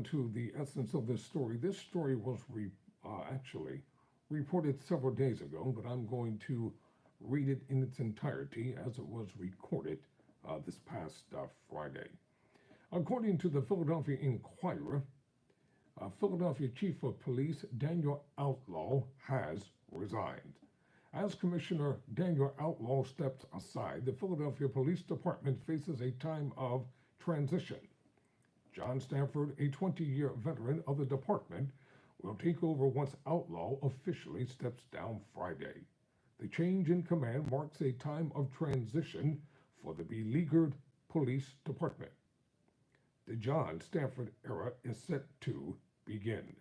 down to the essence of this story. This story was actually reported several days ago, but I'm going to read it in its entirety as it was recorded this past Friday. According to the Philadelphia Inquirer, Philadelphia Chief of Police Danielle Outlaw has resigned. As Commissioner Danielle Outlaw steps aside, the Philadelphia Police Department faces a time of transition. John Stanford, a 20-year veteran of the department, will take over once Outlaw officially steps down Friday. The change in command marks a time of transition for the beleaguered police department. The John Stanford era is set to begin.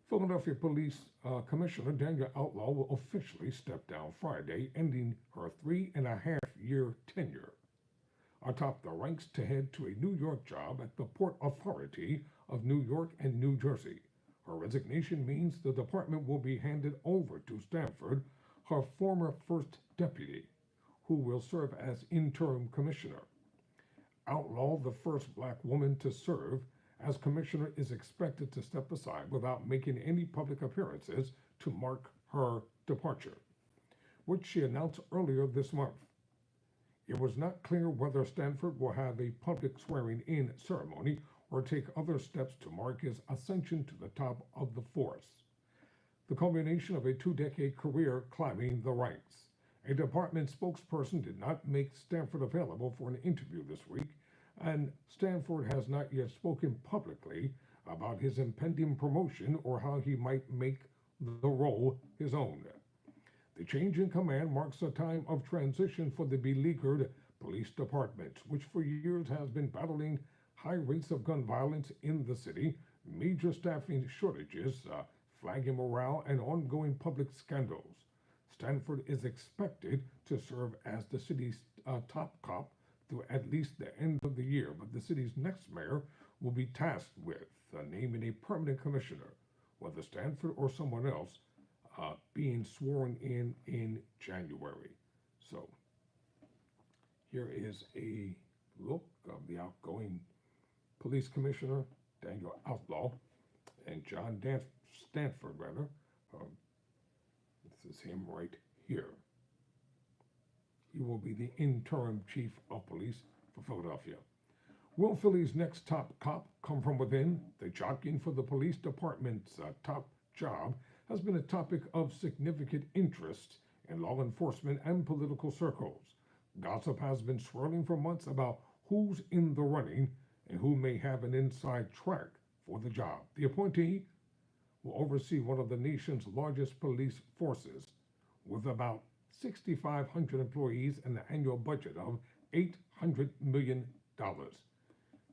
Philadelphia Police Commissioner Danielle Outlaw will officially step down Friday, ending her 3.5-year tenure atop the ranks to head to a New York job at the Port Authority of New York and New Jersey. Her resignation means the department will be handed over to Stanford, her former first deputy, who will serve as interim commissioner. Outlaw, the first black woman to serve as commissioner, is expected to step aside without making any public appearances to mark her departure, which she announced earlier this month. It was not clear whether Stanford will have a public swearing-in ceremony or take other steps to mark his ascension to the top of the force, the culmination of a 2-decade career climbing the ranks. A department spokesperson did not make Stanford available for an interview this week, and Stanford has not yet spoken publicly about his impending promotion or how he might make the role his own. The change in command marks a time of transition for the beleaguered police department, which for years has been battling high rates of gun violence in the city, major staffing shortages, flagging morale, and ongoing public scandals. Stanford is expected to serve as the city's top cop through at least the end of the year, but the city's next mayor will be tasked with naming a permanent commissioner, whether Stanford or someone else, being sworn in January. So here is a look of the outgoing police commissioner, Danielle Outlaw, and John Stanford, rather. This is him right here. He will be the interim chief of police for Philadelphia. Will Philly's next top cop come from within? The jockeying for the police department's top job has been a topic of significant interest in law enforcement and political circles. Gossip has been swirling for months about who's in the running and who may have an inside track for the job. The appointee will oversee one of the nation's largest police forces, with about 6,500 employees and an annual budget of $800 million.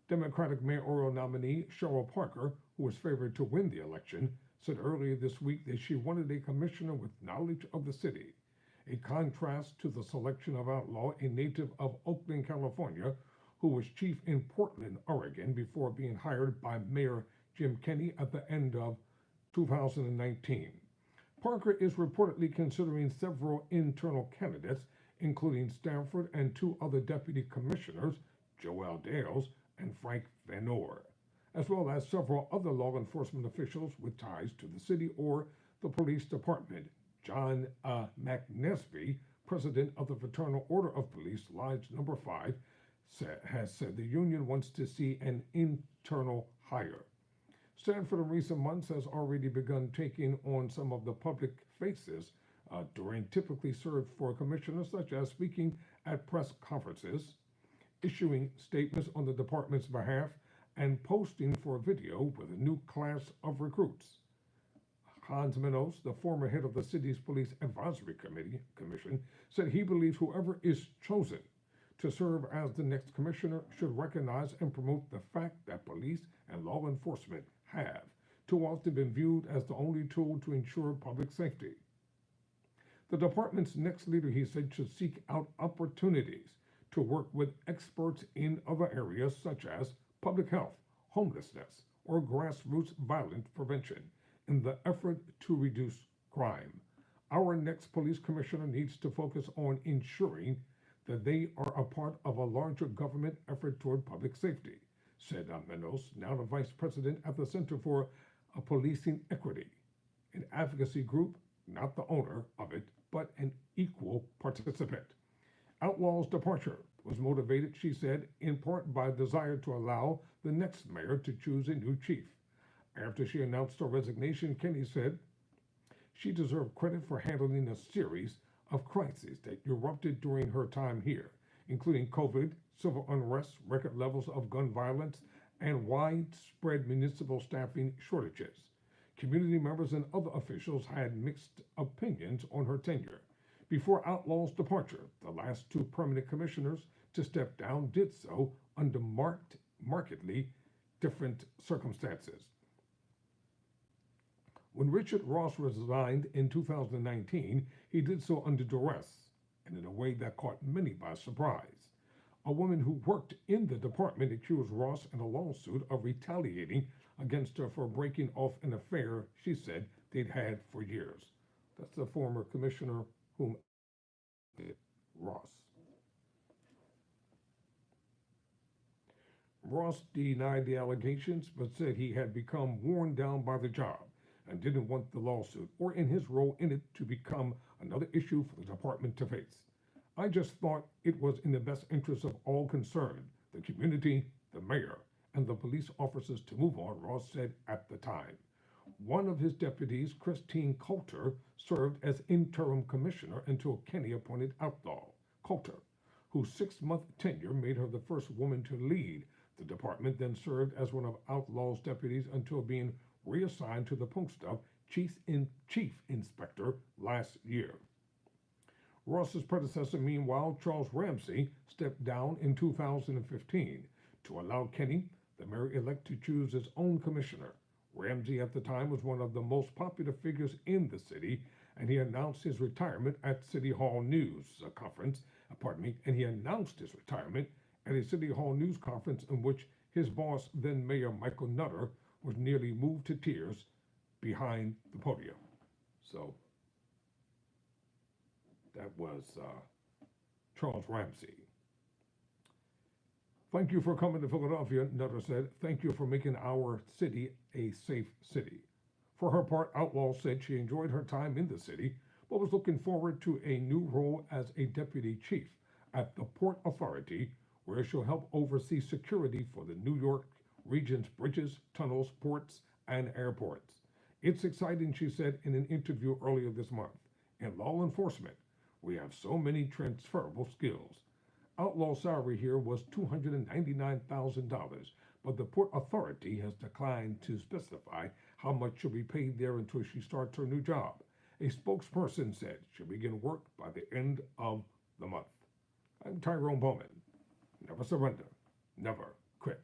Democratic mayoral nominee Cheryl Parker, who was favored to win the election, said earlier this week that she wanted a commissioner with knowledge of the city, a contrast to the selection of Outlaw, a native of Oakland, California, who was chief in Portland, Oregon, before being hired by Mayor Jim Kenney at the end of 2019. Parker is reportedly considering several internal candidates, including Stanford and 2 other deputy commissioners, Joel Dales and Frank Vanor, as well as several other law enforcement officials with ties to the city or the police department. John McNesby, president of the Fraternal Order of Police, Lodge Number 5, has said the union wants to see an internal hire. Stanford in recent months has already begun taking on some of the public faces during typically served for commissioners, such as speaking at press conferences, issuing statements on the department's behalf, and posting for a video with a new class of recruits. Hans Minos, the former head of the city's police advisory commission, said he believes whoever is chosen to serve as the next commissioner should recognize and promote the fact that police and law enforcement have too often been viewed as the only tool to ensure public safety. The department's next leader, he said, should seek out opportunities to work with experts in other areas such as public health, homelessness, or grassroots violence prevention in the effort to reduce crime. Our next police commissioner needs to focus on ensuring that they are a part of a larger government effort toward public safety, said Menos, now the vice president at the Center for Policing Equity, an advocacy group, not the owner of it, but an equal participant. Outlaw's departure was motivated, she said, in part by a desire to allow the next mayor to choose a new chief. After she announced her resignation, Kenny said she deserved credit for handling a series of crises that erupted during her time here, including COVID, civil unrest, record levels of gun violence, and widespread municipal staffing shortages. Community members and other officials had mixed opinions on her tenure. Before Outlaw's departure, the last two permanent commissioners to step down did so under markedly different circumstances. When Richard Ross resigned in 2019, he did so under duress and in a way that caught many by surprise. A woman who worked in the department accused Ross in a lawsuit of retaliating against her for breaking off an affair she said they'd had for years. That's the former commissioner whom Ross. Ross denied the allegations but said he had become worn down by the job and didn't want the lawsuit or in his role in it to become another issue for the department to face. I just thought it was in the best interest of all concerned, the community, the mayor, and the police officers to move on, Ross said at the time. One of his deputies, Christine Coulter, served as interim commissioner until Kenny appointed Outlaw. Coulter, whose 6-month tenure made her the first woman to lead the department, then served as one of Outlaw's deputies until being reassigned to the post of chief inspector last year. Ross's predecessor, meanwhile, Charles Ramsey, stepped down in 2015 to allow Kenny, the mayor-elect, to choose his own commissioner. Ramsey at the time was one of the most popular figures in the city, and he announced his retirement at City Hall News conference, and he announced his retirement at a City Hall News conference in which his boss, then Mayor Michael Nutter, was nearly moved to tears behind the podium. So that was Charles Ramsey. Thank you for coming to Philadelphia, Nutter said. Thank you for making our city a safe city. For her part, Outlaw said she enjoyed her time in the city, but was looking forward to a new role as a deputy chief at the Port Authority, where she'll help oversee security for the New York region's bridges, tunnels, ports, and airports. It's exciting, she said in an interview earlier this month. In law enforcement, we have so many transferable skills. Outlaw's salary here was $299,000, but the Port Authority has declined to specify how much she'll be paid there until she starts her new job. A spokesperson said she'll begin work by the end of the month. I'm Tyrone Bowman. Never surrender, never quit.